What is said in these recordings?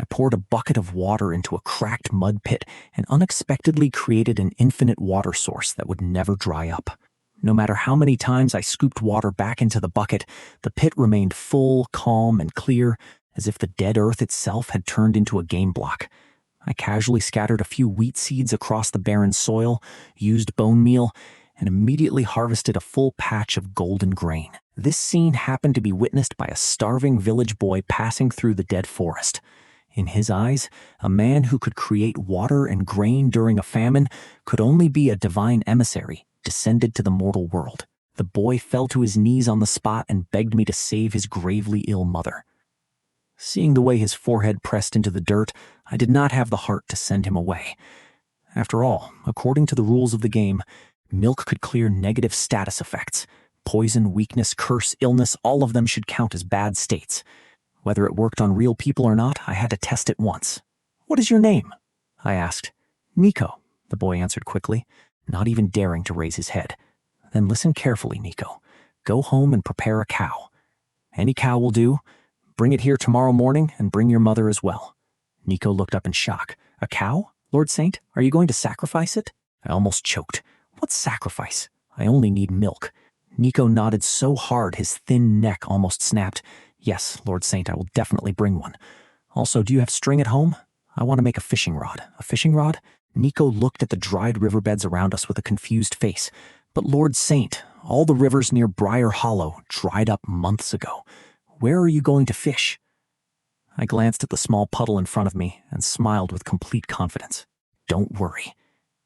I poured a bucket of water into a cracked mud pit and unexpectedly created an infinite water source that would never dry up. No matter how many times I scooped water back into the bucket, the pit remained full, calm, and clear, as if the dead earth itself had turned into a game block. I casually scattered a few wheat seeds across the barren soil, used bone meal, and immediately harvested a full patch of golden grain. This scene happened to be witnessed by a starving village boy passing through the dead forest. In his eyes, a man who could create water and grain during a famine could only be a divine emissary descended to the mortal world. The boy fell to his knees on the spot and begged me to save his gravely ill mother. Seeing the way his forehead pressed into the dirt, I did not have the heart to send him away. After all, according to the rules of the game, milk could clear negative status effects. Poison, weakness, curse, illness, all of them should count as bad states. Whether it worked on real people or not, I had to test it once. "What is your name?" I asked. "Nico," the boy answered quickly, not even daring to raise his head. "Then listen carefully, Nico. Go home and prepare a cow. Any cow will do. Bring it here tomorrow morning and bring your mother as well." Nico looked up in shock. "A cow? Lord Saint, are you going to sacrifice it?" I almost choked. "What sacrifice? I only need milk." Nico nodded so hard his thin neck almost snapped. "Yes, Lord Saint, I will definitely bring one. Also, do you have string at home? I want to make a fishing rod." "A fishing rod?" Nico looked at the dried riverbeds around us with a confused face. "But Lord Saint, all the rivers near Briar Hollow dried up months ago. Where are you going to fish?" I glanced at the small puddle in front of me and smiled with complete confidence. "Don't worry.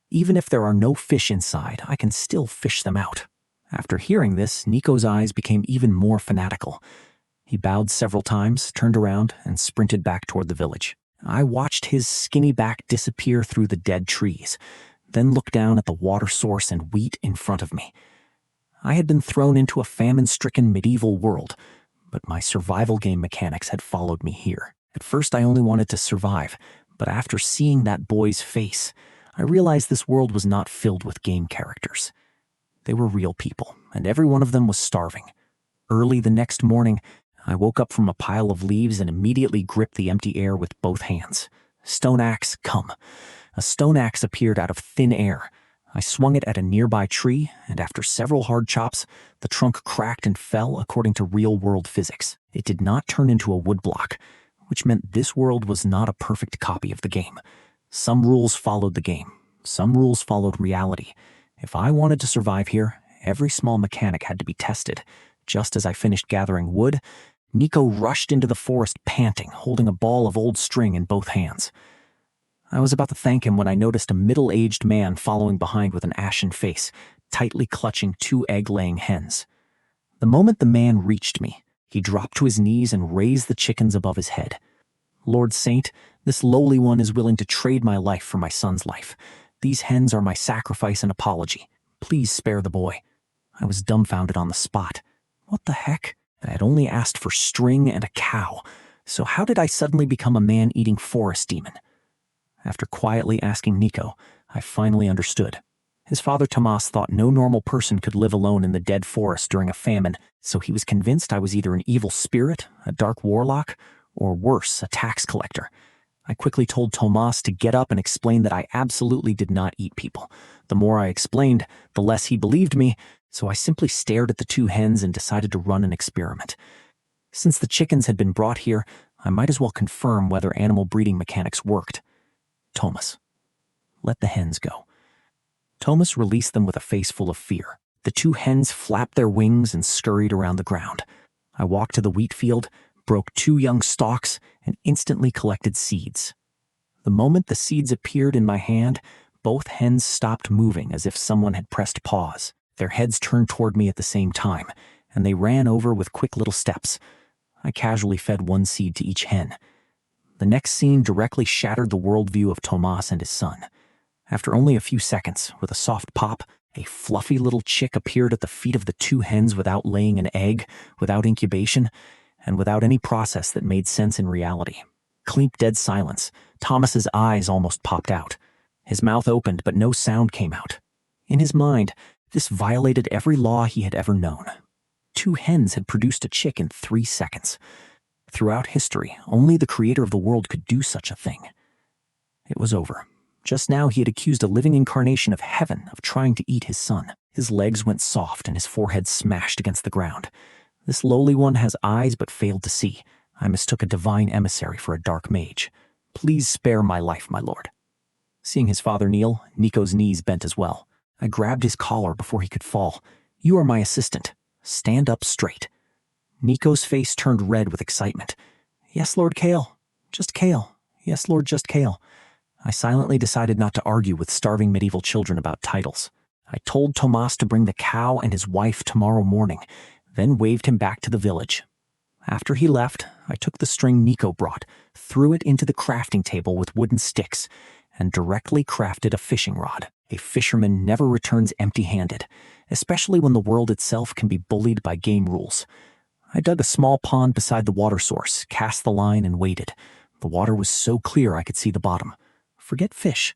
Even if there are no fish inside, I can still fish them out." After hearing this, Nico's eyes became even more fanatical. He bowed several times, turned around, and sprinted back toward the village. I watched his skinny back disappear through the dead trees, then looked down at the water source and wheat in front of me. I had been thrown into a famine-stricken medieval world, but my survival game mechanics had followed me here. At first, I only wanted to survive, but after seeing that boy's face, I realized this world was not filled with game characters. They were real people, and every one of them was starving. Early the next morning, I woke up from a pile of leaves and immediately gripped the empty air with both hands. "Stone axe, come." A stone axe appeared out of thin air. I swung it at a nearby tree, and after several hard chops, the trunk cracked and fell according to real-world physics. It did not turn into a woodblock, which meant this world was not a perfect copy of the game. Some rules followed the game. Some rules followed reality. If I wanted to survive here, every small mechanic had to be tested. Just as I finished gathering wood, Nico rushed into the forest panting, holding a ball of old string in both hands. I was about to thank him when I noticed a middle-aged man following behind with an ashen face, tightly clutching 2 egg-laying hens. The moment the man reached me, he dropped to his knees and raised the chickens above his head. "Lord Saint, this lowly one is willing to trade my life for my son's life. These hens are my sacrifice and apology. Please spare the boy." I was dumbfounded on the spot. What the heck? I had only asked for string and a cow, so how did I suddenly become a man-eating forest demon? After quietly asking Nico, I finally understood. His father Tomas thought no normal person could live alone in the dead forest during a famine, so he was convinced I was either an evil spirit, a dark warlock, or worse, a tax collector. I quickly told Tomas to get up and explain that I absolutely did not eat people. The more I explained, the less he believed me, so I simply stared at the 2 hens and decided to run an experiment. Since the chickens had been brought here, I might as well confirm whether animal breeding mechanics worked. "Thomas, let the hens go." Thomas released them with a face full of fear. The 2 hens flapped their wings and scurried around the ground. I walked to the wheat field, broke 2 young stalks, and instantly collected seeds. The moment the seeds appeared in my hand, both hens stopped moving as if someone had pressed pause. Their heads turned toward me at the same time, and they ran over with quick little steps. I casually fed 1 seed to each hen. The next scene directly shattered the worldview of Tomas and his son. After only a few seconds, with a soft pop, a fluffy little chick appeared at the feet of the 2 hens without laying an egg, without incubation, and without any process that made sense in reality. Cleep dead silence. Thomas's eyes almost popped out. His mouth opened, but no sound came out. In his mind, this violated every law he had ever known. 2 hens had produced a chick in 3 seconds. Throughout history, only the creator of the world could do such a thing. It was over. Just now he had accused a living incarnation of heaven of trying to eat his son. His legs went soft and his forehead smashed against the ground. This lowly one has eyes but failed to see. I mistook a divine emissary for a dark mage. Please spare my life, my lord. Seeing his father kneel, Nico's knees bent as well. I grabbed his collar before he could fall. You are my assistant. Stand up straight. Nico's face turned red with excitement. Yes, Lord Kale. Just Kale. Yes, Lord, just Kale. I silently decided not to argue with starving medieval children about titles. I told Tomas to bring the cow and his wife tomorrow morning, then waved him back to the village. After he left, I took the string Nico brought, threw it into the crafting table with wooden sticks, and directly crafted a fishing rod. A fisherman never returns empty-handed, especially when the world itself can be bullied by game rules. I dug a small pond beside the water source, cast the line, and waited. The water was so clear I could see the bottom. Forget fish.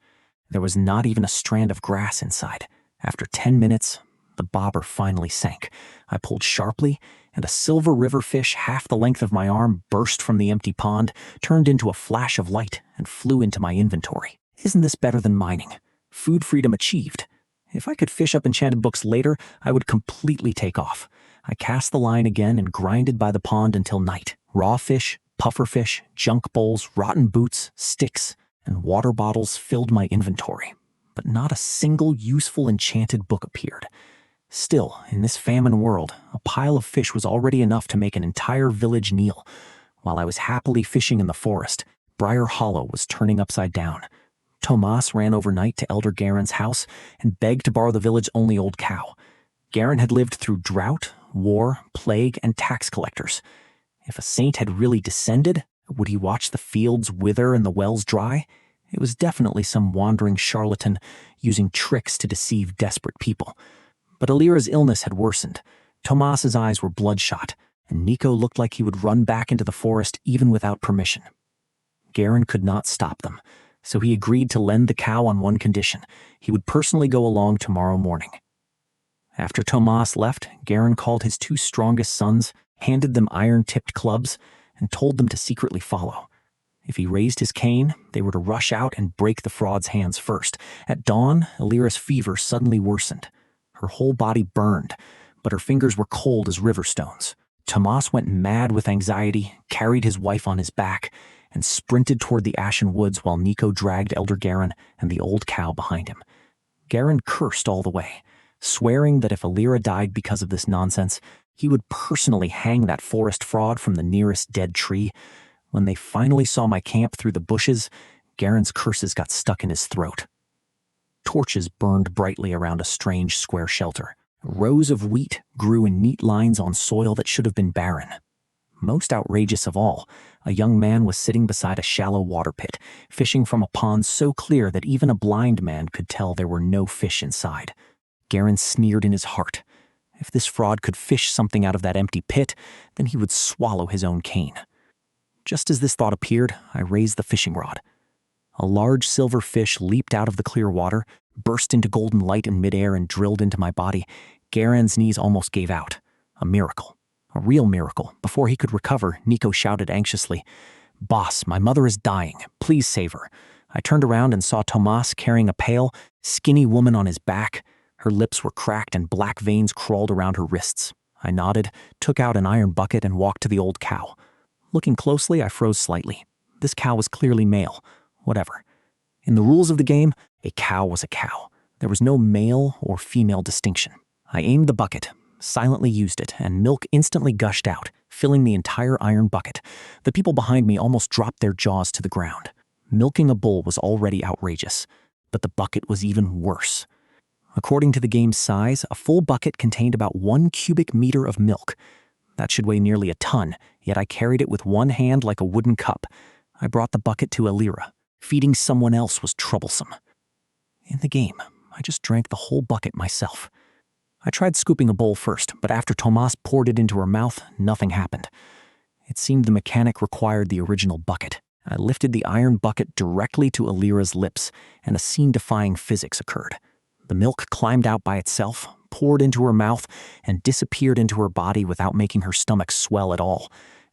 There was not even a strand of grass inside. After 10 minutes, the bobber finally sank. I pulled sharply, and a silver river fish half the length of my arm burst from the empty pond, turned into a flash of light, and flew into my inventory. Isn't this better than mining? Food freedom achieved. If I could fish up enchanted books later, I would completely take off. I cast the line again and grinded by the pond until night. Raw fish, pufferfish, junk bowls, rotten boots, sticks, and water bottles filled my inventory. But not a single useful enchanted book appeared. Still, in this famine world, a pile of fish was already enough to make an entire village kneel. While I was happily fishing in the forest, Briar Hollow was turning upside down. Tomas ran overnight to Elder Garen's house and begged to borrow the village's only old cow. Garen had lived through drought, war, plague, and tax collectors. If a saint had really descended, would he watch the fields wither and the wells dry? It was definitely some wandering charlatan using tricks to deceive desperate people. But Alira's illness had worsened. Tomas's eyes were bloodshot, and Nico looked like he would run back into the forest even without permission. Garen could not stop them, so he agreed to lend the cow on one condition. He would personally go along tomorrow morning. After Tomas left, Garen called his two strongest sons, handed them iron-tipped clubs, and told them to secretly follow. If he raised his cane, they were to rush out and break the fraud's hands first. At dawn, Alira's fever suddenly worsened. Her whole body burned, but her fingers were cold as river stones. Tomas went mad with anxiety, carried his wife on his back, and sprinted toward the ashen woods while Nico dragged Elder Garen and the old cow behind him. Garen cursed all the way, swearing that if Alira died because of this nonsense, he would personally hang that forest fraud from the nearest dead tree. When they finally saw my camp through the bushes, Garen's curses got stuck in his throat. Torches burned brightly around a strange square shelter. Rows of wheat grew in neat lines on soil that should have been barren. Most outrageous of all, a young man was sitting beside a shallow water pit, fishing from a pond so clear that even a blind man could tell there were no fish inside. Garen sneered in his heart. If this fraud could fish something out of that empty pit, then he would swallow his own cane. Just as this thought appeared, I raised the fishing rod. A large silver fish leaped out of the clear water, burst into golden light in midair, and drilled into my body. Garen's knees almost gave out. A miracle. A real miracle. Before he could recover, Nico shouted anxiously, "Boss, my mother is dying. Please save her." I turned around and saw Tomas carrying a pale, skinny woman on his back. Her lips were cracked and black veins crawled around her wrists. I nodded, took out an iron bucket, and walked to the old cow. Looking closely, I froze slightly. This cow was clearly male. Whatever. In the rules of the game, a cow was a cow. There was no male or female distinction. I aimed the bucket, silently used it, and milk instantly gushed out, filling the entire iron bucket. The people behind me almost dropped their jaws to the ground. Milking a bull was already outrageous, but the bucket was even worse. According to the game's size, a full bucket contained about 1 cubic meter of milk. That should weigh nearly a ton, yet I carried it with one hand like a wooden cup. I brought the bucket to Alira. Feeding someone else was troublesome. In the game, I just drank the whole bucket myself. I tried scooping a bowl first, but after Tomas poured it into her mouth, nothing happened. It seemed the mechanic required the original bucket. I lifted the iron bucket directly to Alira's lips, and a scene-defying physics occurred. The milk climbed out by itself, poured into her mouth, and disappeared into her body without making her stomach swell at all.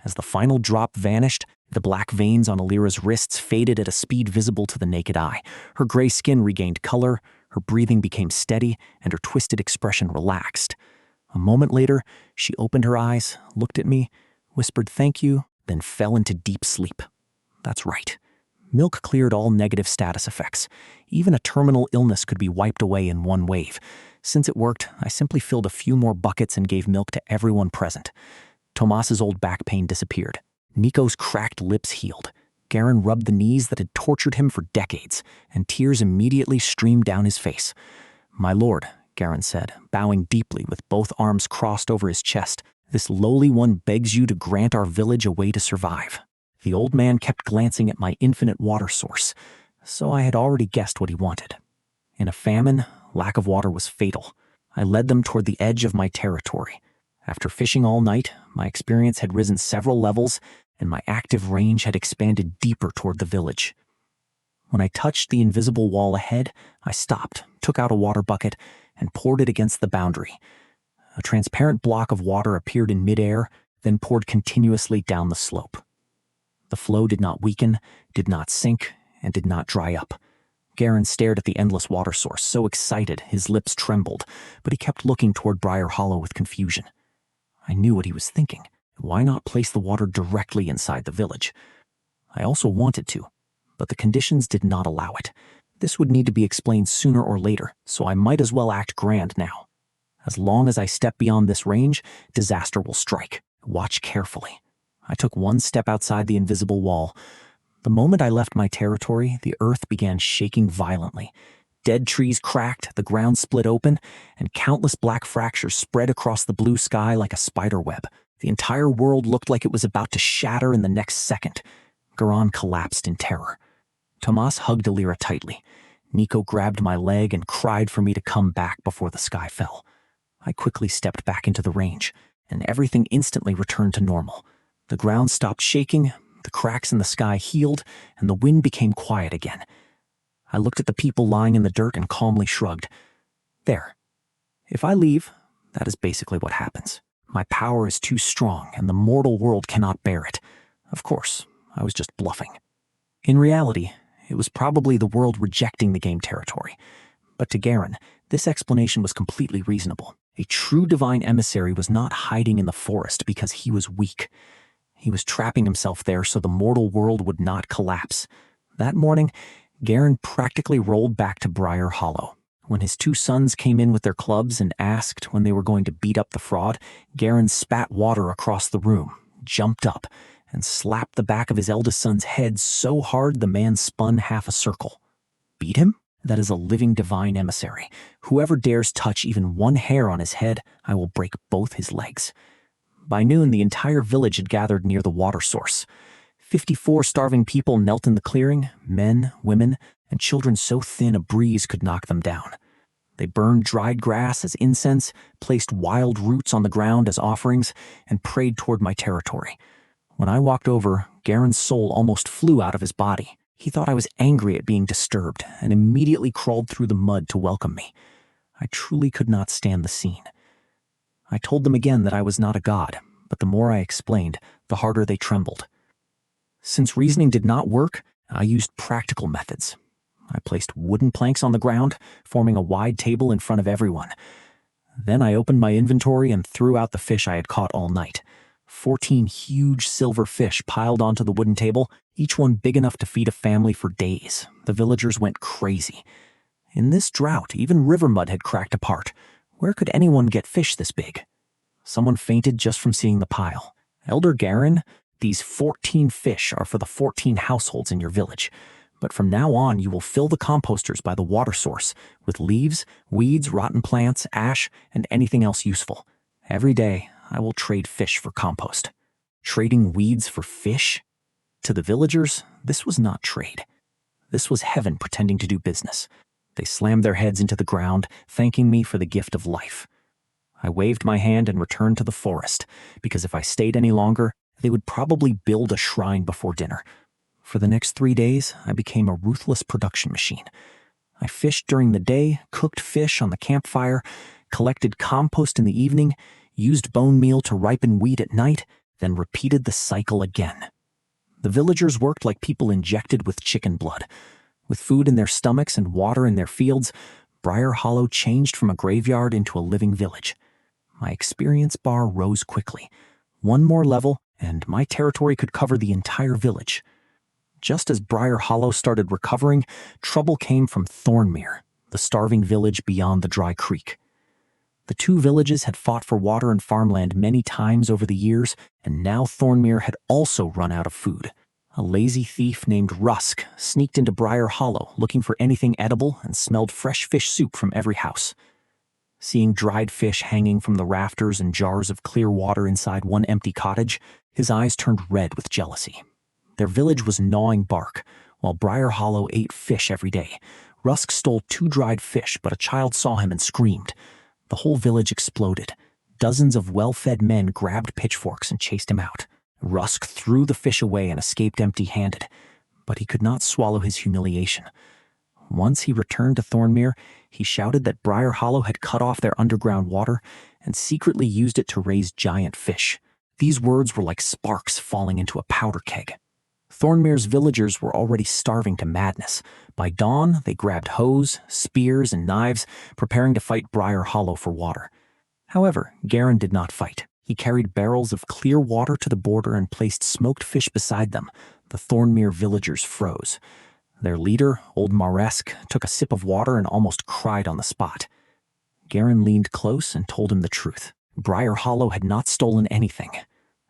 As the final drop vanished, the black veins on Alira's wrists faded at a speed visible to the naked eye. Her gray skin regained color, her breathing became steady, and her twisted expression relaxed. A moment later, she opened her eyes, looked at me, whispered thank you, then fell into deep sleep. That's right. Milk cleared all negative status effects. Even a terminal illness could be wiped away in one wave. Since it worked, I simply filled a few more buckets and gave milk to everyone present. Tomas's old back pain disappeared. Nico's cracked lips healed. Garen rubbed the knees that had tortured him for decades, and tears immediately streamed down his face. "My lord," Garen said, bowing deeply with both arms crossed over his chest, "this lowly one begs you to grant our village a way to survive." The old man kept glancing at my infinite water source, so I had already guessed what he wanted. In a famine, lack of water was fatal. I led them toward the edge of my territory. After fishing all night, my experience had risen several levels, and my active range had expanded deeper toward the village. When I touched the invisible wall ahead, I stopped, took out a water bucket, and poured it against the boundary. A transparent block of water appeared in midair, then poured continuously down the slope. The flow did not weaken, did not sink, and did not dry up. Garen stared at the endless water source, so excited his lips trembled, but he kept looking toward Briar Hollow with confusion. I knew what he was thinking. Why not place the water directly inside the village? I also wanted to, but the conditions did not allow it. This would need to be explained sooner or later, so I might as well act grand now. As long as I step beyond this range, disaster will strike. Watch carefully. I took one step outside the invisible wall. The moment I left my territory, the earth began shaking violently. Dead trees cracked, the ground split open, and countless black fractures spread across the blue sky like a spider web. The entire world looked like it was about to shatter in the next second. Garan collapsed in terror. Tomas hugged Alira tightly. Nico grabbed my leg and cried for me to come back before the sky fell. I quickly stepped back into the range, and everything instantly returned to normal. The ground stopped shaking, the cracks in the sky healed, and the wind became quiet again. I looked at the people lying in the dirt and calmly shrugged. There. If I leave, that is basically what happens. My power is too strong, and the mortal world cannot bear it. Of course, I was just bluffing. In reality, it was probably the world rejecting the game territory. But to Garen, this explanation was completely reasonable. A true divine emissary was not hiding in the forest because he was weak. He was trapping himself there so the mortal world would not collapse. That morning, Garen practically rolled back to Briar Hollow. When his two sons came in with their clubs and asked when they were going to beat up the fraud, Garen spat water across the room, jumped up, and slapped the back of his eldest son's head so hard the man spun half a circle. Beat him? That is a living divine emissary. Whoever dares touch even one hair on his head, I will break both his legs. By noon, the entire village had gathered near the water source. 54 starving people knelt in the clearing, men, women, and children so thin a breeze could knock them down. They burned dried grass as incense, placed wild roots on the ground as offerings, and prayed toward my territory. When I walked over, Garen's soul almost flew out of his body. He thought I was angry at being disturbed and immediately crawled through the mud to welcome me. I truly could not stand the scene. I told them again that I was not a god, but the more I explained, the harder they trembled. Since reasoning did not work, I used practical methods. I placed wooden planks on the ground, forming a wide table in front of everyone. Then I opened my inventory and threw out the fish I had caught all night. 14 huge silver fish piled onto the wooden table, each one big enough to feed a family for days. The villagers went crazy. In this drought, even river mud had cracked apart. Where could anyone get fish this big? Someone fainted just from seeing the pile. Elder Garen, these 14 fish are for the 14 households in your village. But from now on, you will fill the composters by the water source with leaves, weeds, rotten plants, ash, and anything else useful. Every day, I will trade fish for compost. Trading weeds for fish? To the villagers, this was not trade. This was heaven pretending to do business. They slammed their heads into the ground, thanking me for the gift of life. I waved my hand and returned to the forest, because if I stayed any longer, they would probably build a shrine before dinner. For the next 3 days, I became a ruthless production machine. I fished during the day, cooked fish on the campfire, collected compost in the evening, used bone meal to ripen wheat at night, then repeated the cycle again. The villagers worked like people injected with chicken blood. With food in their stomachs and water in their fields, Briar Hollow changed from a graveyard into a living village. My experience bar rose quickly. One more level, and my territory could cover the entire village. Just as Briar Hollow started recovering, trouble came from Thornmere, the starving village beyond the dry creek. The two villages had fought for water and farmland many times over the years, and now Thornmere had also run out of food. A lazy thief named Rusk sneaked into Briar Hollow looking for anything edible and smelled fresh fish soup from every house. Seeing dried fish hanging from the rafters and jars of clear water inside one empty cottage, his eyes turned red with jealousy. Their village was gnawing bark, while Briar Hollow ate fish every day. Rusk stole 2 dried fish, but a child saw him and screamed. The whole village exploded. Dozens of well-fed men grabbed pitchforks and chased him out. Rusk threw the fish away and escaped empty-handed, but he could not swallow his humiliation. Once he returned to Thornmere, he shouted that Briar Hollow had cut off their underground water and secretly used it to raise giant fish. These words were like sparks falling into a powder keg. Thornmere's villagers were already starving to madness. By dawn, they grabbed hoes, spears, and knives, preparing to fight Briar Hollow for water. However, Garen did not fight. He carried barrels of clear water to the border and placed smoked fish beside them. The Thornmere villagers froze. Their leader, old Maresk, took a sip of water and almost cried on the spot. Garen leaned close and told him the truth. Briar Hollow had not stolen anything.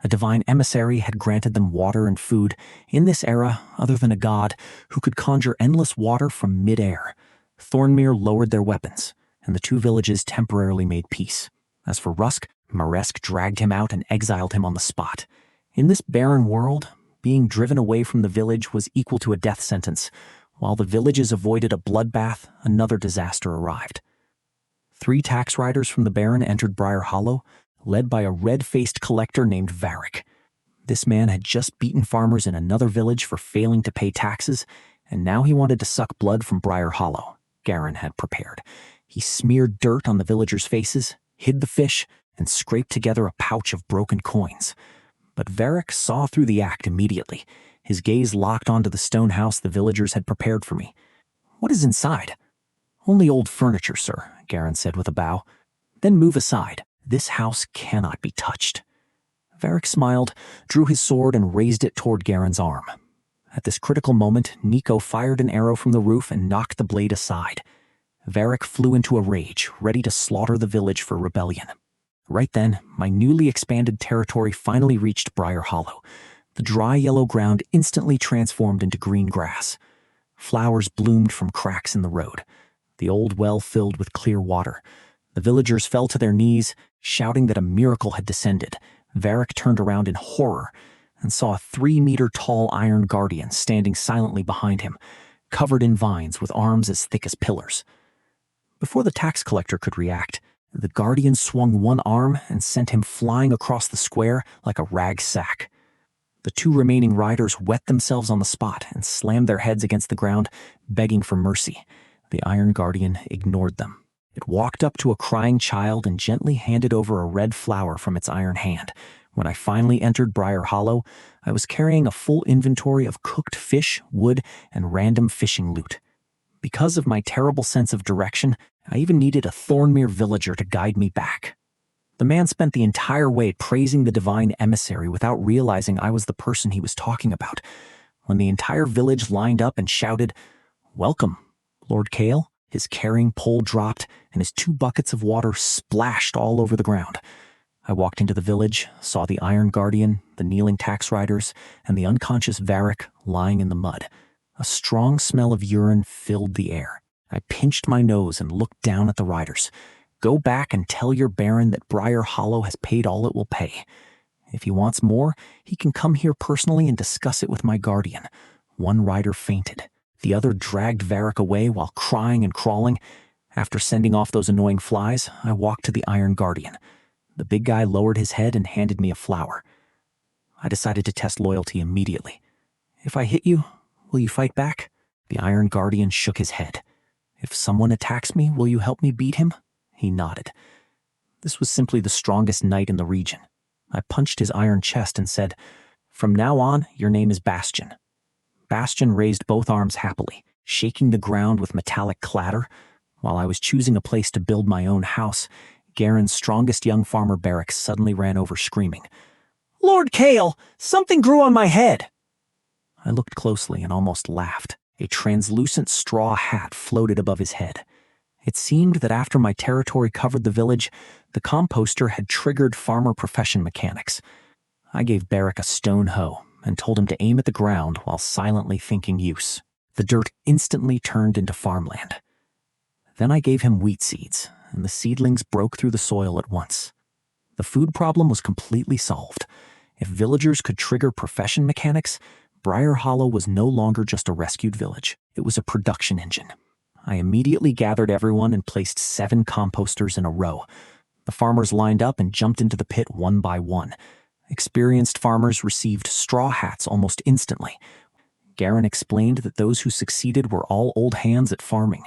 A divine emissary had granted them water and food, in this era, other than a god, who could conjure endless water from mid-air. Thornmere lowered their weapons, and the two villages temporarily made peace. As for Rusk, Maresk dragged him out and exiled him on the spot. In this barren world, being driven away from the village was equal to a death sentence. While the villages avoided a bloodbath, another disaster arrived. 3 tax riders from the Baron entered Briar Hollow, led by a red-faced collector named Varric. This man had just beaten farmers in another village for failing to pay taxes, and now he wanted to suck blood from Briar Hollow. Garen had prepared. He smeared dirt on the villagers' faces, hid the fish, and scraped together a pouch of broken coins. But Varric saw through the act immediately. His gaze locked onto the stone house the villagers had prepared for me. "What is inside?" "Only old furniture, sir," Garen said with a bow. "Then move aside. This house cannot be touched." Varric smiled, drew his sword, and raised it toward Garen's arm. At this critical moment, Nico fired an arrow from the roof and knocked the blade aside. Varric flew into a rage, ready to slaughter the village for rebellion. Right then, my newly expanded territory finally reached Briar Hollow. The dry yellow ground instantly transformed into green grass. Flowers bloomed from cracks in the road. The old well filled with clear water. The villagers fell to their knees, shouting that a miracle had descended. Varric turned around in horror and saw a 3-meter-tall iron guardian standing silently behind him, covered in vines with arms as thick as pillars. Before the tax collector could react, the guardian swung one arm and sent him flying across the square like a rag sack. The 2 remaining riders wet themselves on the spot and slammed their heads against the ground, begging for mercy. The Iron Guardian ignored them. It walked up to a crying child and gently handed over a red flower from its iron hand. When I finally entered Briar Hollow, I was carrying a full inventory of cooked fish, wood, and random fishing loot. Because of my terrible sense of direction, I even needed a Thornmere villager to guide me back. The man spent the entire way praising the divine emissary without realizing I was the person he was talking about. When the entire village lined up and shouted, "Welcome, Lord Kale," his carrying pole dropped and his 2 buckets of water splashed all over the ground. I walked into the village, saw the Iron Guardian, the kneeling tax riders, and the unconscious Varric lying in the mud. A strong smell of urine filled the air. I pinched my nose and looked down at the riders. "Go back and tell your Baron that Briar Hollow has paid all it will pay. If he wants more, he can come here personally and discuss it with my guardian." One rider fainted. The other dragged Varric away while crying and crawling. After sending off those annoying flies, I walked to the Iron Guardian. The big guy lowered his head and handed me a flower. I decided to test loyalty immediately. "If I hit you, will you fight back?" The Iron Guardian shook his head. "If someone attacks me, will you help me beat him?" He nodded. This was simply the strongest knight in the region. I punched his iron chest and said, "From now on, your name is Bastion." Bastion raised both arms happily, shaking the ground with metallic clatter. While I was choosing a place to build my own house, Garen's strongest young farmer Barrack suddenly ran over screaming, "Lord Kale, something grew on my head!" I looked closely and almost laughed. A translucent straw hat floated above his head. It seemed that after my territory covered the village, the composter had triggered farmer profession mechanics. I gave Barrack a stone hoe and told him to aim at the ground while silently thinking use. The dirt instantly turned into farmland. Then I gave him wheat seeds, and the seedlings broke through the soil at once. The food problem was completely solved. If villagers could trigger profession mechanics, Briar Hollow was no longer just a rescued village. It was a production engine. I immediately gathered everyone and placed 7 composters in a row. The farmers lined up and jumped into the pit one by one. Experienced farmers received straw hats almost instantly. Garen explained that those who succeeded were all old hands at farming.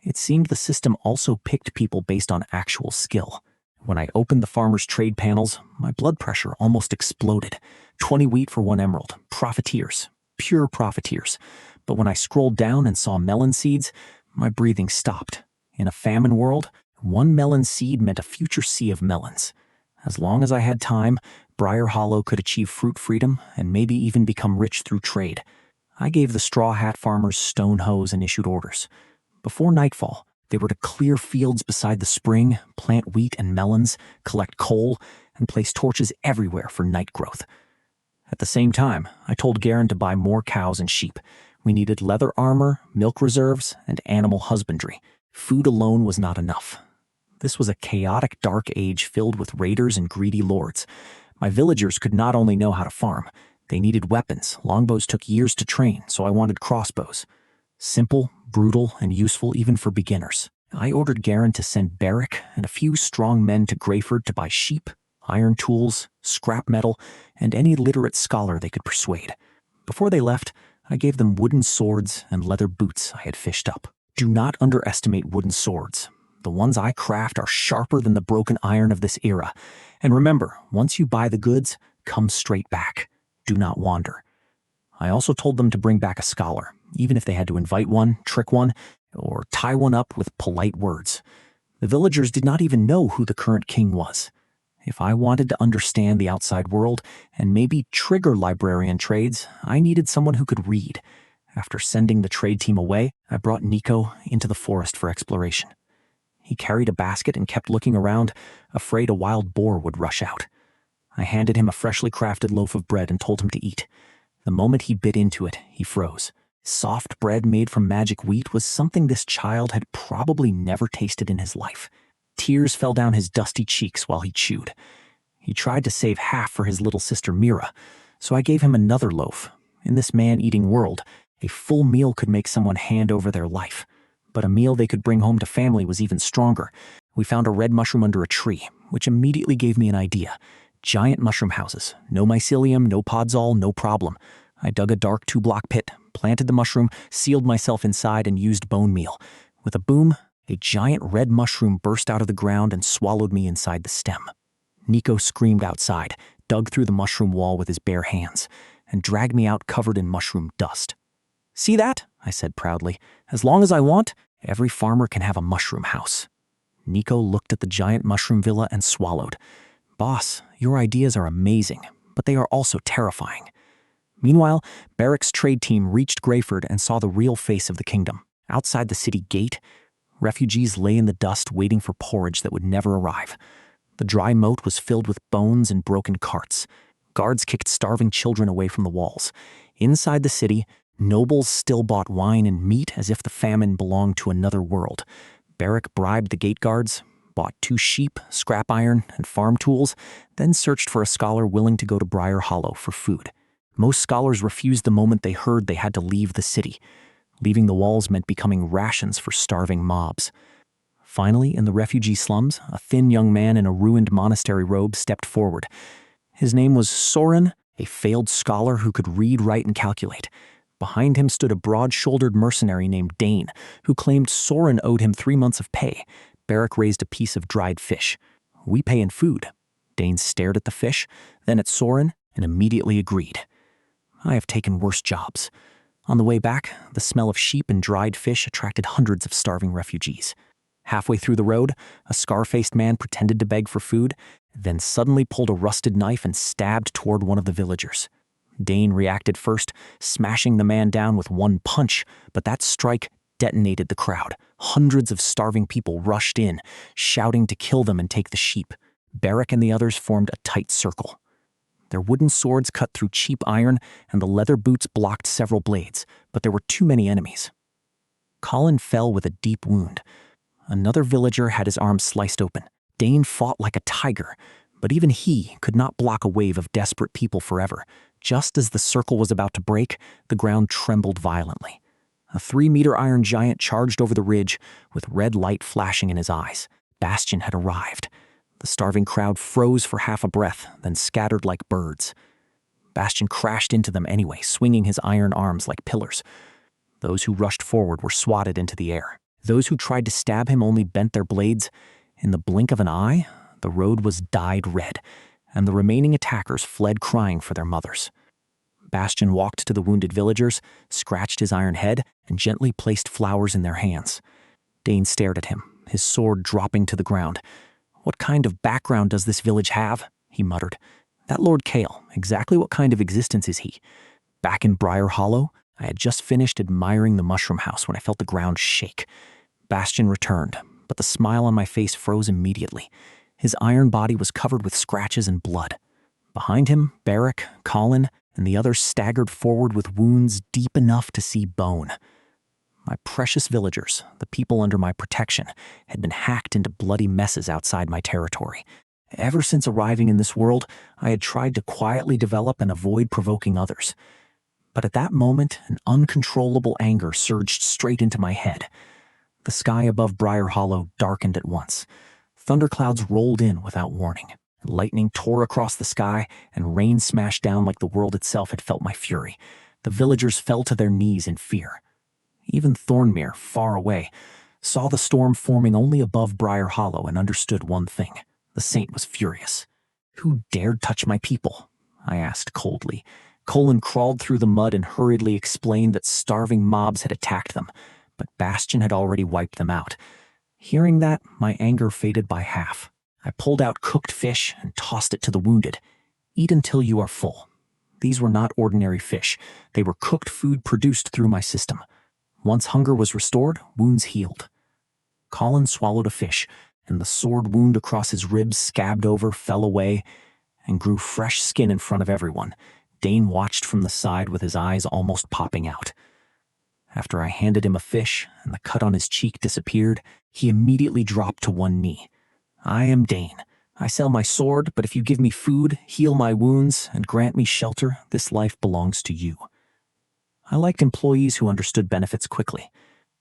It seemed the system also picked people based on actual skill. When I opened the farmers' trade panels, my blood pressure almost exploded. 20 wheat for 1 emerald. Profiteers. Pure profiteers. But when I scrolled down and saw melon seeds, my breathing stopped. In a famine world, 1 melon seed meant a future sea of melons. As long as I had time, Briar Hollow could achieve fruit freedom and maybe even become rich through trade. I gave the straw hat farmers stone hoes and issued orders. Before nightfall, they were to clear fields beside the spring, plant wheat and melons, collect coal, and place torches everywhere for night growth. At the same time, I told Garen to buy more cows and sheep. We needed leather armor, milk reserves, and animal husbandry. Food alone was not enough. This was a chaotic dark age filled with raiders and greedy lords. My villagers could not only know how to farm, they needed weapons. Longbows took years to train, so I wanted crossbows. Simple, brutal, and useful even for beginners. I ordered Garen to send Barrack and a few strong men to Greyford to buy sheep, iron tools, scrap metal, and any literate scholar they could persuade. Before they left, I gave them wooden swords and leather boots I had fished up. Do not underestimate wooden swords. The ones I craft are sharper than the broken iron of this era. And remember, once you buy the goods, come straight back. Do not wander. I also told them to bring back a scholar, even if they had to invite one, trick one, or tie one up with polite words. The villagers did not even know who the current king was. If I wanted to understand the outside world and maybe trigger librarian trades, I needed someone who could read. After sending the trade team away, I brought Nico into the forest for exploration. He carried a basket and kept looking around, afraid a wild boar would rush out. I handed him a freshly crafted loaf of bread and told him to eat. The moment he bit into it, he froze. Soft bread made from magic wheat was something this child had probably never tasted in his life. Tears fell down his dusty cheeks while he chewed. He tried to save half for his little sister Mira, so I gave him another loaf. In this man-eating world, a full meal could make someone hand over their life. But a meal they could bring home to family was even stronger. We found a red mushroom under a tree, which immediately gave me an idea. Giant mushroom houses. No mycelium, no podzol, no problem. I dug a dark 2-block pit, planted the mushroom, sealed myself inside, and used bone meal. With a boom, a giant red mushroom burst out of the ground and swallowed me inside the stem. Nico screamed outside, dug through the mushroom wall with his bare hands, and dragged me out covered in mushroom dust. "See that?" I said proudly. "As long as I want, every farmer can have a mushroom house." Nico looked at the giant mushroom villa and swallowed. "Boss, your ideas are amazing, but they are also terrifying." Meanwhile, Barrack's trade team reached Greyford and saw the real face of the kingdom. Outside the city gate, refugees lay in the dust waiting for porridge that would never arrive. The dry moat was filled with bones and broken carts. Guards kicked starving children away from the walls. Inside the city, nobles still bought wine and meat as if the famine belonged to another world. Barrack bribed the gate guards, bought 2 sheep, scrap iron, and farm tools, then searched for a scholar willing to go to Briar Hollow for food. Most scholars refused the moment they heard they had to leave the city. Leaving the walls meant becoming rations for starving mobs. Finally, in the refugee slums, a thin young man in a ruined monastery robe stepped forward. His name was Soren, a failed scholar who could read, write, and calculate. Behind him stood a broad-shouldered mercenary named Dane, who claimed Soren owed him 3 months of pay. Barrack raised a piece of dried fish. "We pay in food." Dane stared at the fish, then at Soren, and immediately agreed. I have taken worse jobs. On the way back, the smell of sheep and dried fish attracted hundreds of starving refugees. Halfway through the road, a scar-faced man pretended to beg for food, then suddenly pulled a rusted knife and stabbed toward one of the villagers. Dane reacted first, smashing the man down with one punch, but that strike detonated the crowd. Hundreds of starving people rushed in, shouting to kill them and take the sheep. Barrack and the others formed a tight circle. Their wooden swords cut through cheap iron, and the leather boots blocked several blades, but there were too many enemies. Colin fell with a deep wound. Another villager had his arm sliced open. Dane fought like a tiger, but even he could not block a wave of desperate people forever. Just as the circle was about to break, the ground trembled violently. A 3-meter iron giant charged over the ridge, with red light flashing in his eyes. Bastion had arrived. The starving crowd froze for half a breath, then scattered like birds. Bastion crashed into them anyway, swinging his iron arms like pillars. Those who rushed forward were swatted into the air. Those who tried to stab him only bent their blades. In the blink of an eye, the road was dyed red, and the remaining attackers fled crying for their mothers. Bastion walked to the wounded villagers, scratched his iron head, and gently placed flowers in their hands. Dane stared at him, his sword dropping to the ground. "What kind of background does this village have?" he muttered. "That Lord Kale, exactly what kind of existence is he?" Back in Briar Hollow, I had just finished admiring the mushroom house when I felt the ground shake. Bastion returned, but the smile on my face froze immediately. His iron body was covered with scratches and blood. Behind him, Barrack, Colin, and the others staggered forward with wounds deep enough to see bone. My precious villagers, the people under my protection, had been hacked into bloody messes outside my territory. Ever since arriving in this world, I had tried to quietly develop and avoid provoking others. But at that moment, an uncontrollable anger surged straight into my head. The sky above Briar Hollow darkened at once. Thunderclouds rolled in without warning. Lightning tore across the sky, and rain smashed down like the world itself had felt my fury. The villagers fell to their knees in fear. Even Thornmere, far away, saw the storm forming only above Briar Hollow and understood one thing. The saint was furious. "Who dared touch my people?" I asked coldly. Colin crawled through the mud and hurriedly explained that starving mobs had attacked them, but Bastion had already wiped them out. Hearing that, my anger faded by half. I pulled out cooked fish and tossed it to the wounded. "Eat until you are full." These were not ordinary fish. They were cooked food produced through my system. Once hunger was restored, wounds healed. Colin swallowed a fish, and the sword wound across his ribs scabbed over, fell away, and grew fresh skin in front of everyone. Dane watched from the side with his eyes almost popping out. After I handed him a fish and the cut on his cheek disappeared, he immediately dropped to one knee. "I am Dane. I sell my sword, but if you give me food, heal my wounds, and grant me shelter, this life belongs to you." I liked employees who understood benefits quickly.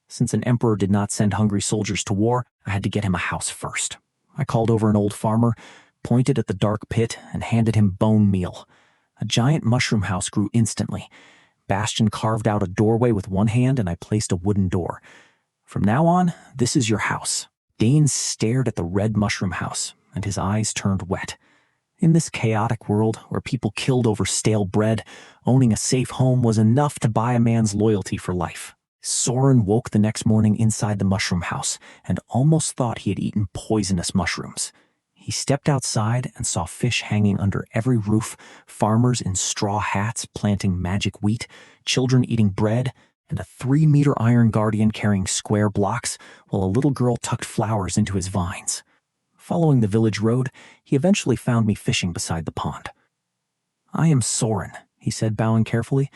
Since an emperor did not send hungry soldiers to war, I had to get him a house first. I called over an old farmer, pointed at the dark pit, and handed him bone meal. A giant mushroom house grew instantly. Bastion carved out a doorway with one hand, and I placed a wooden door. "From now on, this is your house." Dane stared at the red mushroom house, and his eyes turned wet. In this chaotic world where people killed over stale bread, owning a safe home was enough to buy a man's loyalty for life. Soren woke the next morning inside the mushroom house and almost thought he had eaten poisonous mushrooms. He stepped outside and saw fish hanging under every roof, farmers in straw hats planting magic wheat, children eating bread, and a 3-meter iron guardian carrying square blocks while a little girl tucked flowers into his vines. Following the village road, he eventually found me fishing beside the pond. "I am Soren," he said, bowing carefully.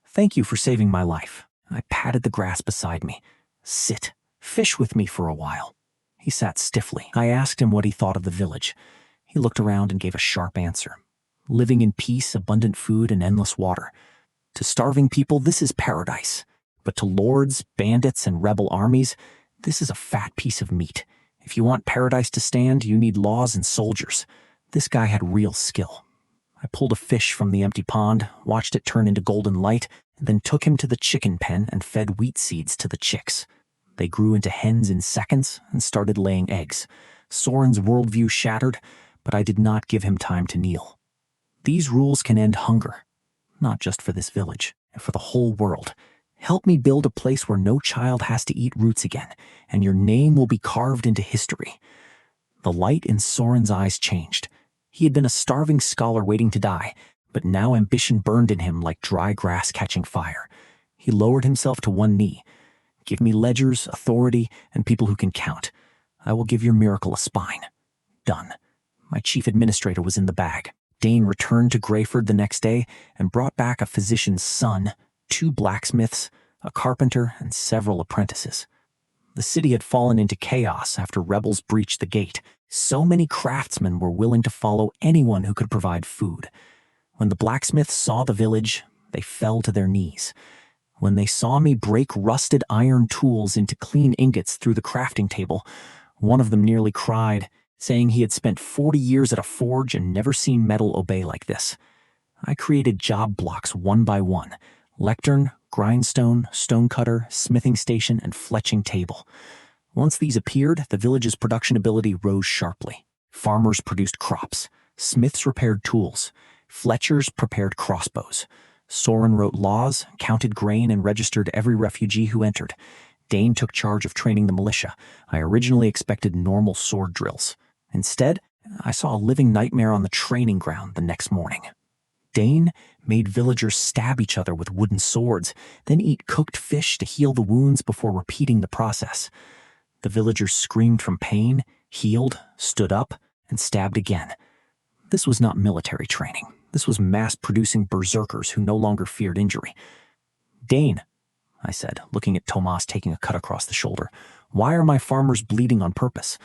"Thank you for saving my life." I patted the grass beside me. "Sit. Fish with me for a while." He sat stiffly. I asked him what he thought of the village. He looked around and gave a sharp answer. "Living in peace, abundant food, and endless water. To starving people, this is paradise. But to lords, bandits, and rebel armies, this is a fat piece of meat. If you want paradise to stand, you need laws and soldiers." This guy had real skill. I pulled a fish from the empty pond, watched it turn into golden light, and then took him to the chicken pen and fed wheat seeds to the chicks. They grew into hens in seconds and started laying eggs. Soren's worldview shattered, but I did not give him time to kneel. These rules can end hunger, not just for this village, for the whole world. Help me build a place where no child has to eat roots again, and your name will be carved into history. The light in Soren's eyes changed. He had been a starving scholar waiting to die, but now ambition burned in him like dry grass catching fire. He lowered himself to one knee. Give me ledgers, authority, and people who can count. I will give your miracle a spine. Done. My chief administrator was in the bag. Dane returned to Greyford the next day and brought back a physician's son, 2 blacksmiths, a carpenter, and several apprentices. The city had fallen into chaos after rebels breached the gate. So many craftsmen were willing to follow anyone who could provide food. When the blacksmiths saw the village, they fell to their knees. When they saw me break rusted iron tools into clean ingots through the crafting table, one of them nearly cried, saying he had spent 40 years at a forge and never seen metal obey like this. I created job blocks one by one: lectern, grindstone, stonecutter, smithing station, and fletching table. Once these appeared, the village's production ability rose sharply. Farmers produced crops, smiths repaired tools, fletchers prepared crossbows. Soren wrote laws, counted grain, and registered every refugee who entered. Dane took charge of training the militia. I originally expected normal sword drills. Instead, I saw a living nightmare on the training ground the next morning. Dane made villagers stab each other with wooden swords, then eat cooked fish to heal the wounds before repeating the process. The villagers screamed from pain, healed, stood up, and stabbed again. This was not military training. This was mass-producing berserkers who no longer feared injury. "Dane," I said, looking at Tomas taking a cut across the shoulder, "why are my farmers bleeding on purpose?"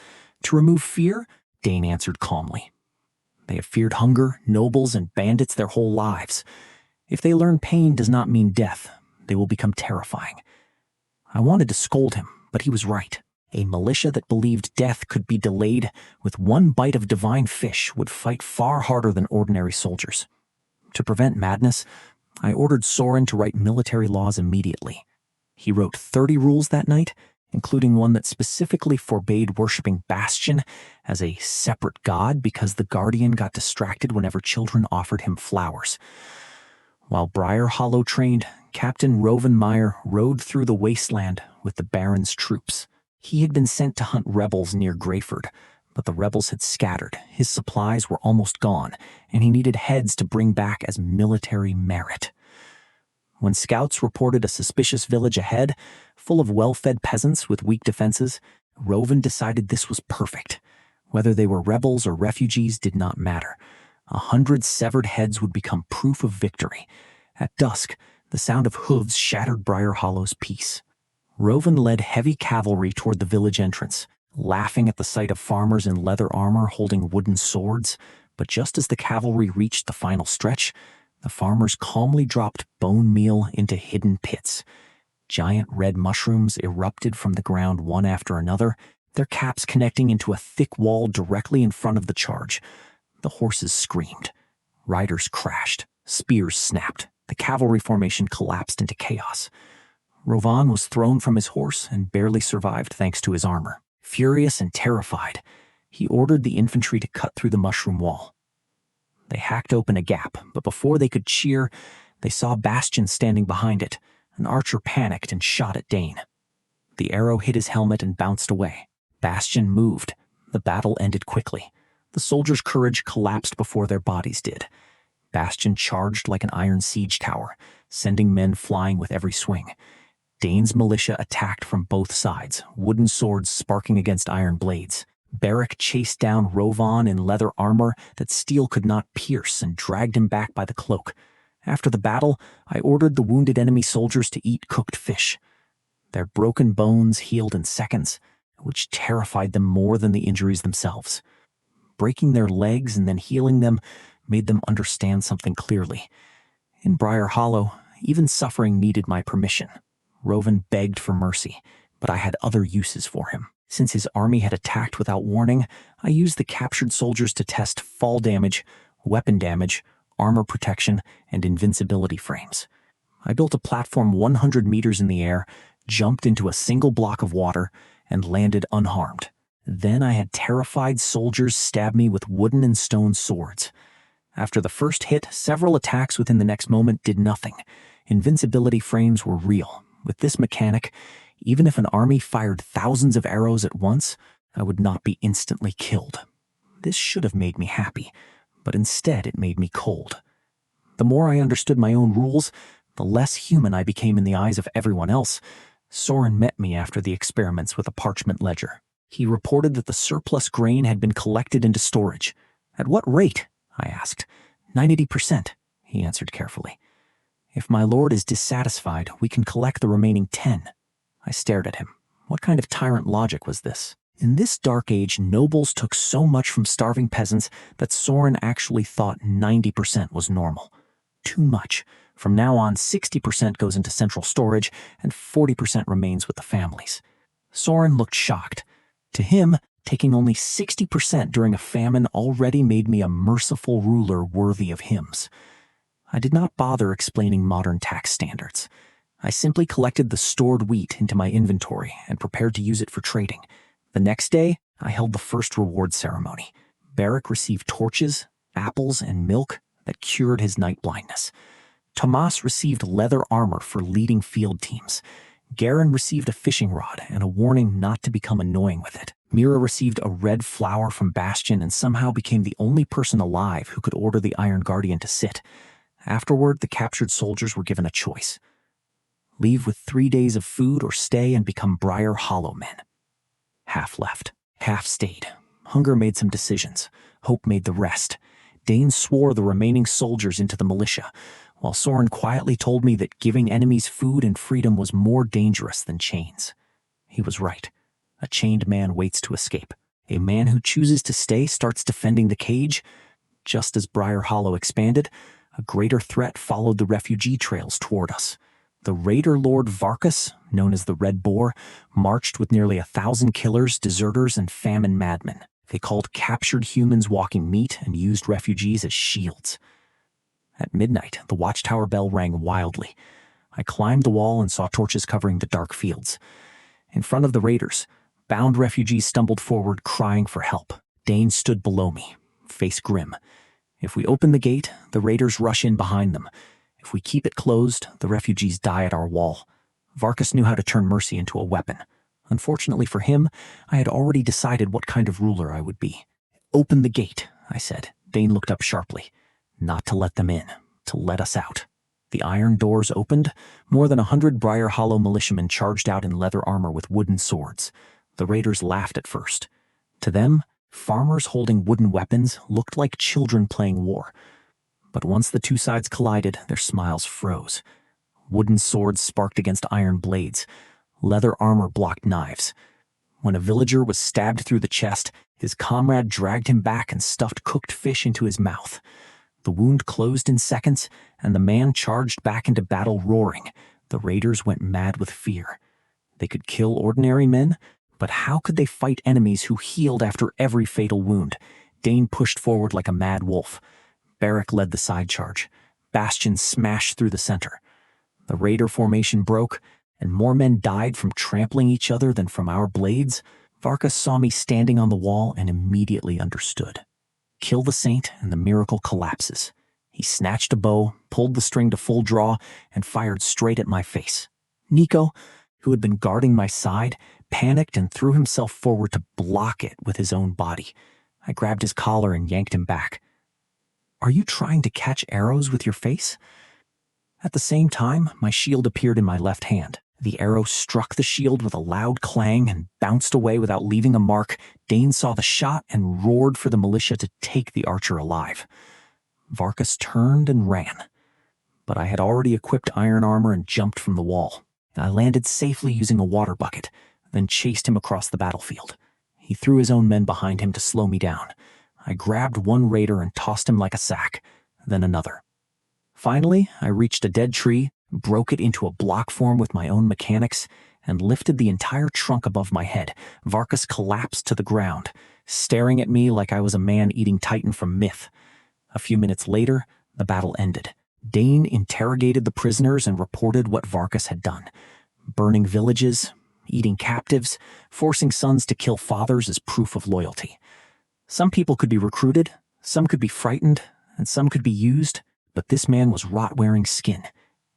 "To remove fear," Dane answered calmly. "They have feared hunger, nobles, and bandits their whole lives. If they learn pain does not mean death, they will become terrifying." I wanted to scold him, but he was right. A militia that believed death could be delayed with one bite of divine fish would fight far harder than ordinary soldiers. To prevent madness, I ordered Soren to write military laws immediately. He wrote 30 rules that night, including one that specifically forbade worshipping Bastion as a separate god because the Guardian got distracted whenever children offered him flowers. While Briar Hollow trained, Captain Rovenmeyer rode through the wasteland with the Baron's troops. He had been sent to hunt rebels near Greyford, but the rebels had scattered, his supplies were almost gone, and he needed heads to bring back as military merit. When scouts reported a suspicious village ahead, full of well-fed peasants with weak defenses, Roven decided this was perfect. Whether they were rebels or refugees did not matter. 100 severed heads would become proof of victory. At dusk, the sound of hooves shattered Briar Hollow's peace. Roven led heavy cavalry toward the village entrance, laughing at the sight of farmers in leather armor holding wooden swords, but just as the cavalry reached the final stretch, the farmers calmly dropped bone meal into hidden pits. Giant red mushrooms erupted from the ground one after another, their caps connecting into a thick wall directly in front of the charge. The horses screamed. Riders crashed. Spears snapped. The cavalry formation collapsed into chaos. Rovan was thrown from his horse and barely survived thanks to his armor. Furious and terrified, he ordered the infantry to cut through the mushroom wall. They hacked open a gap, but before they could cheer, they saw Bastion standing behind it. An archer panicked and shot at Dane. The arrow hit his helmet and bounced away. Bastion moved. The battle ended quickly. The soldiers' courage collapsed before their bodies did. Bastion charged like an iron siege tower, sending men flying with every swing. Dane's militia attacked from both sides, wooden swords sparking against iron blades. Barrack chased down Rovan in leather armor that steel could not pierce and dragged him back by the cloak. After the battle, I ordered the wounded enemy soldiers to eat cooked fish. Their broken bones healed in seconds, which terrified them more than the injuries themselves. Breaking their legs and then healing them made them understand something clearly. In Briar Hollow, even suffering needed my permission. Roven begged for mercy, but I had other uses for him. Since his army had attacked without warning, I used the captured soldiers to test fall damage, weapon damage, armor protection, and invincibility frames. I built a platform 100 meters in the air, jumped into a single block of water, and landed unharmed. Then I had terrified soldiers stab me with wooden and stone swords. After the first hit, several attacks within the next moment did nothing. Invincibility frames were real. With this mechanic, even if an army fired thousands of arrows at once, I would not be instantly killed. This should have made me happy, but instead it made me cold. The more I understood my own rules, the less human I became in the eyes of everyone else. Soren met me after the experiments with a parchment ledger. He reported that the surplus grain had been collected into storage. At what rate? I asked. 90%, he answered carefully. If my lord is dissatisfied, we can collect the remaining 10. I stared at him. What kind of tyrant logic was this? In this dark age, nobles took so much from starving peasants that Soren actually thought 90% was normal. Too much. From now on, 60% goes into central storage and 40% remains with the families. Soren looked shocked. To him, taking only 60% during a famine already made me a merciful ruler worthy of hymns. I did not bother explaining modern tax standards. I simply collected the stored wheat into my inventory and prepared to use it for trading. The next day, I held the first reward ceremony. Barak received torches, apples, and milk that cured his night blindness. Tomas received leather armor for leading field teams. Garen received a fishing rod and a warning not to become annoying with it. Mira received a red flower from Bastion and somehow became the only person alive who could order the Iron Guardian to sit. Afterward, the captured soldiers were given a choice. Leave with 3 days of food or stay and become Briar Hollow men. Half left. Half stayed. Hunger made some decisions. Hope made the rest. Dane swore the remaining soldiers into the militia, while Soren quietly told me that giving enemies food and freedom was more dangerous than chains. He was right. A chained man waits to escape. A man who chooses to stay starts defending the cage. Just as Briar Hollow expanded, a greater threat followed the refugee trails toward us. The raider lord Varkas, known as the Red Boar, marched with nearly 1,000 killers, deserters, and famine madmen. They called captured humans walking meat and used refugees as shields. At midnight, the watchtower bell rang wildly. I climbed the wall and saw torches covering the dark fields. In front of the raiders, bound refugees stumbled forward, crying for help. Dane stood below me, face grim. If we open the gate, the raiders rush in behind them. If we keep it closed, the refugees die at our wall. Varkas knew how to turn mercy into a weapon. Unfortunately for him, I had already decided what kind of ruler I would be. Open the gate, I said. Dane looked up sharply. Not to let them in, to let us out. The iron doors opened. More than 100 Briar Hollow militiamen charged out in leather armor with wooden swords. The raiders laughed at first. To them, farmers holding wooden weapons looked like children playing war. But once the two sides collided, their smiles froze. Wooden swords sparked against iron blades. Leather armor blocked knives. When a villager was stabbed through the chest, his comrade dragged him back and stuffed cooked fish into his mouth. The wound closed in seconds, and the man charged back into battle roaring. The raiders went mad with fear. They could kill ordinary men, but how could they fight enemies who healed after every fatal wound? Dane pushed forward like a mad wolf. Barak led the side charge. Bastion smashed through the center. The raider formation broke, and more men died from trampling each other than from our blades. Varkas saw me standing on the wall and immediately understood. Kill the saint and the miracle collapses. He snatched a bow, pulled the string to full draw, and fired straight at my face. Nico, who had been guarding my side, panicked and threw himself forward to block it with his own body. I grabbed his collar and yanked him back. Are you trying to catch arrows with your face? At the same time, my shield appeared in my left hand. The arrow struck the shield with a loud clang and bounced away without leaving a mark. Dane saw the shot and roared for the militia to take the archer alive. Varkas turned and ran. But I had already equipped iron armor and jumped from the wall. I landed safely using a water bucket, then chased him across the battlefield. He threw his own men behind him to slow me down. I grabbed one raider and tossed him like a sack, then another. Finally, I reached a dead tree, broke it into a block form with my own mechanics, and lifted the entire trunk above my head. Varkas collapsed to the ground, staring at me like I was a man eating Titan from myth. A few minutes later, the battle ended. Dane interrogated the prisoners and reported what Varkas had done. Burning villages, eating captives, forcing sons to kill fathers as proof of loyalty. Some people could be recruited, some could be frightened, and some could be used, but this man was rot-wearing skin.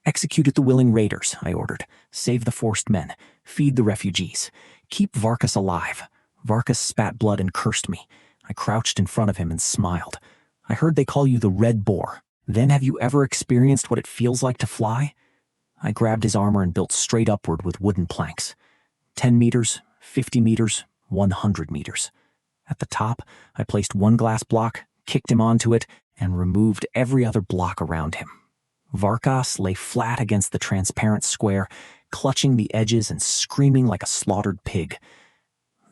Execute the willing raiders, I ordered. Save the forced men. Feed the refugees. Keep Varkas alive. Varkas spat blood and cursed me. I crouched in front of him and smiled. I heard they call you the Red Boar. Then have you ever experienced what it feels like to fly? I grabbed his armor and built straight upward with wooden planks. 10 meters, 50 meters, 100 meters. At the top, I placed one glass block, kicked him onto it, and removed every other block around him. Varkas lay flat against the transparent square, clutching the edges and screaming like a slaughtered pig.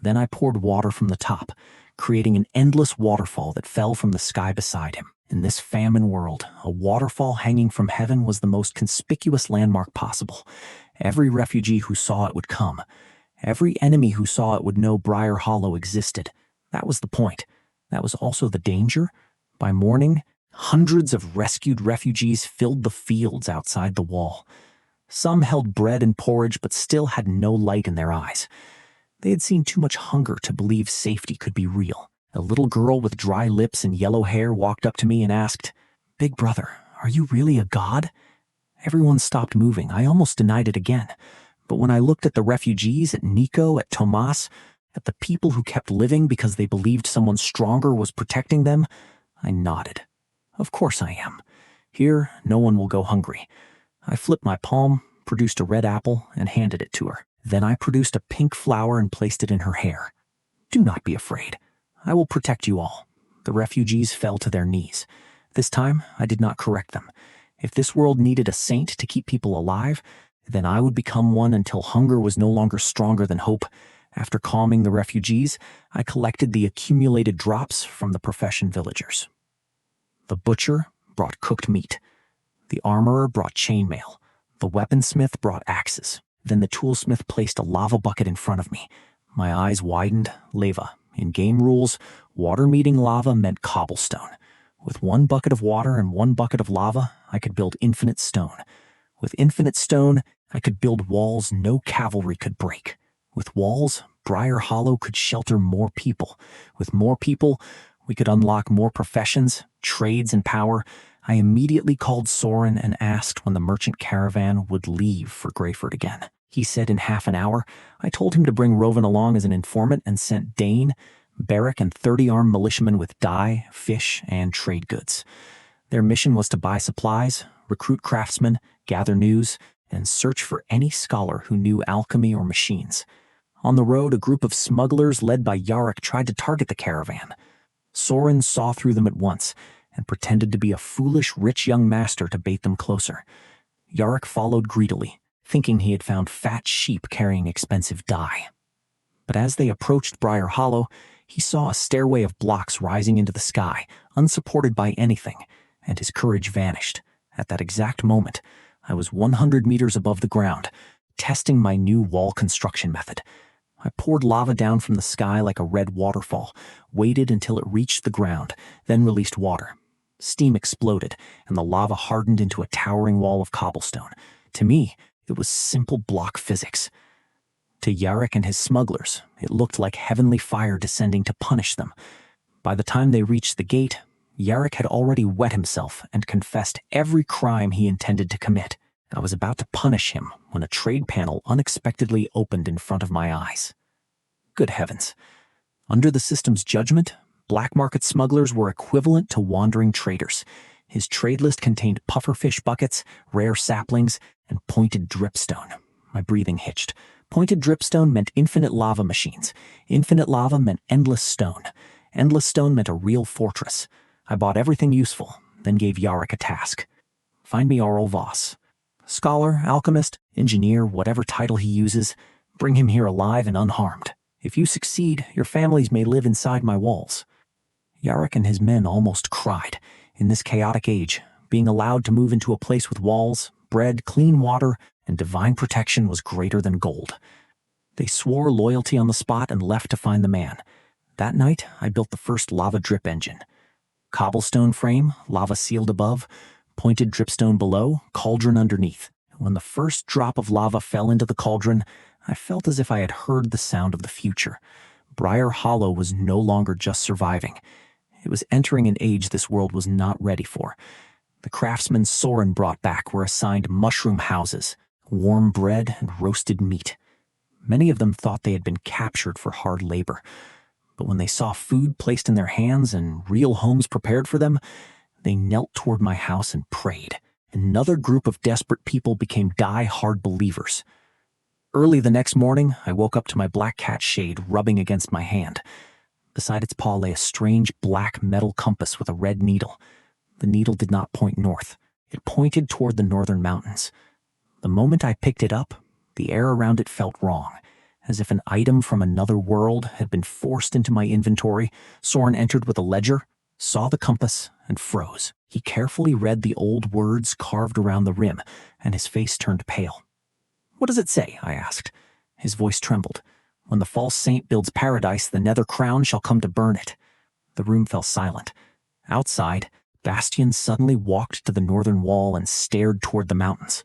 Then I poured water from the top, creating an endless waterfall that fell from the sky beside him. In this famine world, a waterfall hanging from heaven was the most conspicuous landmark possible. Every refugee who saw it would come. Every enemy who saw it would know Briar Hollow existed. That was the point. That was also the danger. By morning, hundreds of rescued refugees filled the fields outside the wall. Some held bread and porridge but still had no light in their eyes. They had seen too much hunger to believe safety could be real. A little girl with dry lips and yellow hair walked up to me and asked, "Big brother, are you really a god?" Everyone stopped moving. I almost denied it again. But when I looked at the refugees, at Nico, at Tomas, at the people who kept living because they believed someone stronger was protecting them, I nodded. Of course I am. Here, no one will go hungry. I flipped my palm, produced a red apple, and handed it to her. Then I produced a pink flower and placed it in her hair. Do not be afraid. I will protect you all. The refugees fell to their knees. This time, I did not correct them. If this world needed a saint to keep people alive, then I would become one until hunger was no longer stronger than hope. After calming the refugees, I collected the accumulated drops from the profession villagers. The butcher brought cooked meat. The armorer brought chainmail. The weaponsmith brought axes. Then the toolsmith placed a lava bucket in front of me. My eyes widened. Lava. In game rules, water meeting lava meant cobblestone. With one bucket of water and one bucket of lava, I could build infinite stone. With infinite stone, I could build walls no cavalry could break. With walls, Briar Hollow could shelter more people. With more people, we could unlock more professions, trades, and power. I immediately called Soren and asked when the merchant caravan would leave for Greyford again. He said in half an hour. I told him to bring Rovan along as an informant and sent Dane, Barrack, and 30 armed militiamen with dye, fish, and trade goods. Their mission was to buy supplies, recruit craftsmen, gather news, and search for any scholar who knew alchemy or machines. On the road, a group of smugglers led by Yarrick tried to target the caravan. Soren saw through them at once and pretended to be a foolish, rich young master to bait them closer. Yarrick followed greedily, thinking he had found fat sheep carrying expensive dye. But as they approached Briar Hollow, he saw a stairway of blocks rising into the sky, unsupported by anything, and his courage vanished. At that exact moment, I was 100 meters above the ground, testing my new wall construction method. I poured lava down from the sky like a red waterfall, waited until it reached the ground, then released water. Steam exploded, and the lava hardened into a towering wall of cobblestone. To me, it was simple block physics. To Yarrick and his smugglers, it looked like heavenly fire descending to punish them. By the time they reached the gate, Yarrick had already wet himself and confessed every crime he intended to commit. I was about to punish him when a trade panel unexpectedly opened in front of my eyes. Good heavens. Under the system's judgment, black market smugglers were equivalent to wandering traders. His trade list contained pufferfish buckets, rare saplings, and pointed dripstone. My breathing hitched. Pointed dripstone meant infinite lava machines. Infinite lava meant endless stone. Endless stone meant a real fortress. I bought everything useful, then gave Yarrick a task. Find me Aurel Voss. Scholar, alchemist, engineer, whatever title he uses, bring him here alive and unharmed. If you succeed, your families may live inside my walls. Yarrick and his men almost cried. In this chaotic age, being allowed to move into a place with walls, bread, clean water, and divine protection was greater than gold. They swore loyalty on the spot and left to find the man. That night, I built the first lava drip engine. Cobblestone frame, lava sealed above, pointed dripstone below, cauldron underneath. When the first drop of lava fell into the cauldron, I felt as if I had heard the sound of the future. Briar Hollow was no longer just surviving. It was entering an age this world was not ready for. The craftsmen Soren brought back were assigned mushroom houses, warm bread, and roasted meat. Many of them thought they had been captured for hard labor. But when they saw food placed in their hands and real homes prepared for them, they knelt toward my house and prayed. Another group of desperate people became die-hard believers. Early the next morning, I woke up to my black cat shade rubbing against my hand. Beside its paw lay a strange black metal compass with a red needle. The needle did not point north. It pointed toward the northern mountains. The moment I picked it up, the air around it felt wrong. As if an item from another world had been forced into my inventory, Soren entered with a ledger, saw the compass, and froze. He carefully read the old words carved around the rim, and his face turned pale. "What does it say?" I asked. His voice trembled. "When the false saint builds paradise, the nether crown shall come to burn it." The room fell silent. Outside, Bastian suddenly walked to the northern wall and stared toward the mountains.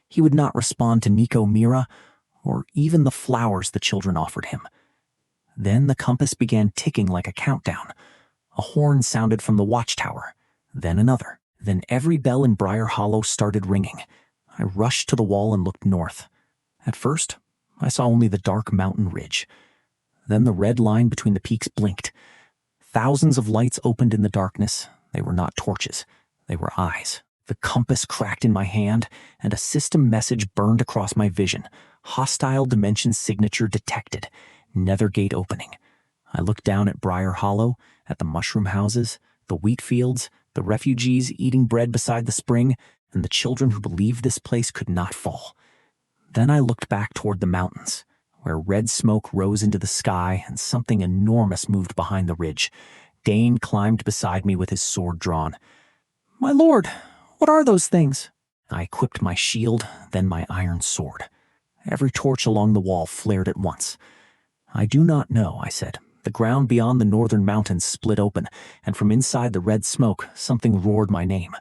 He would not respond to Nico Mira, or even the flowers the children offered him. Then the compass began ticking like a countdown. A horn sounded from the watchtower, then another. Then every bell in Briar Hollow started ringing. I rushed to the wall and looked north. At first, I saw only the dark mountain ridge. Then the red line between the peaks blinked. Thousands of lights opened in the darkness. They were not torches. They were eyes. The compass cracked in my hand, and a system message burned across my vision. Hostile dimension signature detected. Nether gate opening. I looked down at Briar Hollow, at the mushroom houses, the wheat fields, the refugees eating bread beside the spring, and the children who believed this place could not fall. Then I looked back toward the mountains, where red smoke rose into the sky and something enormous moved behind the ridge. Dane climbed beside me with his sword drawn. "My lord, what are those things?" I equipped my shield, then my iron sword. Every torch along the wall flared at once. "I do not know," I said. The ground beyond the northern mountains split open, and from inside the red smoke, something roared my name.